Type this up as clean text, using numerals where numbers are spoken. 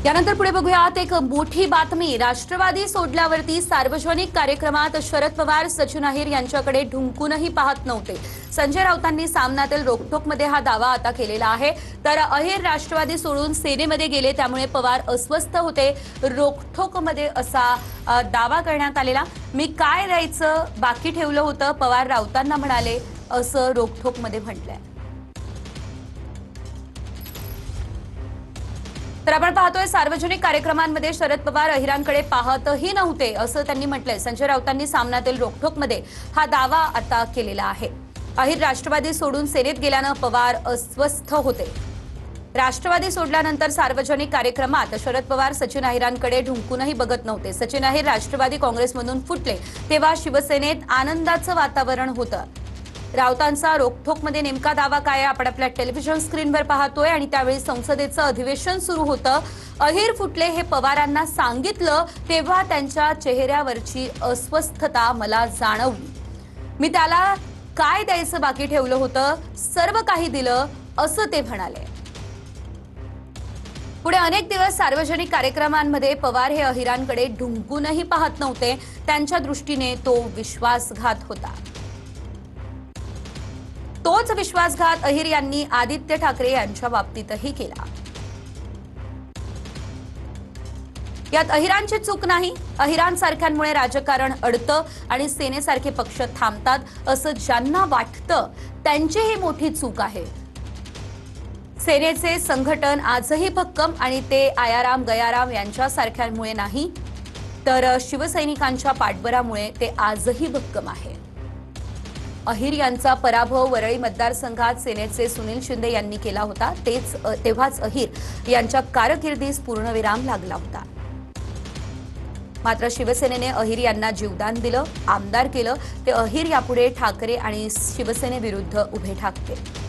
यानंतर पुढे बघूयात एक मोठी बातमी। राष्ट्रवादी सोडल्यावरती सार्वजनिक कार्यक्रमात शरद पवार सचिन अहिर यांच्याकडे ढुंकूनही पाहत नव्हते। संजय राऊतांनी सामनातील रोखठोकमध्ये हा दावा आता केलेला आहे। तर अहिर राष्ट्रवादी सोडून सेनेमध्ये गेले, त्यामुळे पवार अस्वस्थ होते। रोखठोकमध्ये असा दावा करण्यात आलेला। मी काय द्यायचं बाकी ठेवलं होतं, पवार राऊतांना म्हणाले, असं रोखठोकमध्ये म्हटलंय। तर आपण पाहतोय सार्वजनिक कार्यक्रमांमध्ये शरद पवार अहिरांकडे पाहतही नव्हते, असं त्यांनी म्हटलंय। संजय राऊतांनी सामनातील रोखठोकमध्ये हा दावा आता केलेला आहे। अहिर राष्ट्रवादी सोडून सेनेत गेल्यानं पवार अस्वस्थ होते। राष्ट्रवादी सोडल्यानंतर सार्वजनिक कार्यक्रमात शरद पवार सचिन अहिरांकडे ढुंकूनही बघत नव्हते। सचिन अहिर राष्ट्रवादी काँग्रेसमधून फुटले तेव्हा शिवसेनेत आनंदाचं वातावरण होतं। राऊतांचा रोखठोकमध्ये नेमका दावा काय आहे आपण आपल्या टेलिव्हिजन स्क्रीनवर पाहतोय। आणि त्यावेळी संसदेचं अधिवेशन सुरू होतं। अहिर फुटले हे पवारांना सांगितलं तेव्हा त्यांच्या चेहऱ्यावरची अस्वस्थता मला जाणवली। मी त्याला काय द्यायचं बाकी ठेवलं होतं, सर्व काही दिलं, असं ते म्हणाले। पुढे अनेक दिवस सार्वजनिक कार्यक्रमांमध्ये पवार हे अहिरांकडे ढुंकूनही पाहत नव्हते। त्यांच्या दृष्टीने तो विश्वासघात होता। तोच विश्वासघात अहिर यांनी आदित्य ठाकरे यांच्या बाबतीतही केला। यात अहिरांची चूक नाही। अहिरांसारख्यांमुळे राजकारण अडतं आणि सेनेसारखे पक्ष थांबतात असं ज्यांना वाटतं त्यांची ही मोठी चूक आहे। सेनेचे संघटन आजही भक्कम आणि ते आयाराम गयाराम यांच्यासारख्यांमुळे नाही, तर शिवसैनिकांच्या पाठबळामुळे ते आजही भक्कम आहे। अहिर यांचा पराभव वरळी मतदारसंघात सेनेचे सुनील शिंदे यांनी केला होता। तेव्हाच अहिर यांच्या कारकिर्दीस पूर्णविराम लागला होता। मात्र शिवसेनेने अहिर यांना जीवदान दिलं, आमदार केलं। ते अहिर यापुढे ठाकरे आणि शिवसेनेविरुद्ध उभे ठाकतील।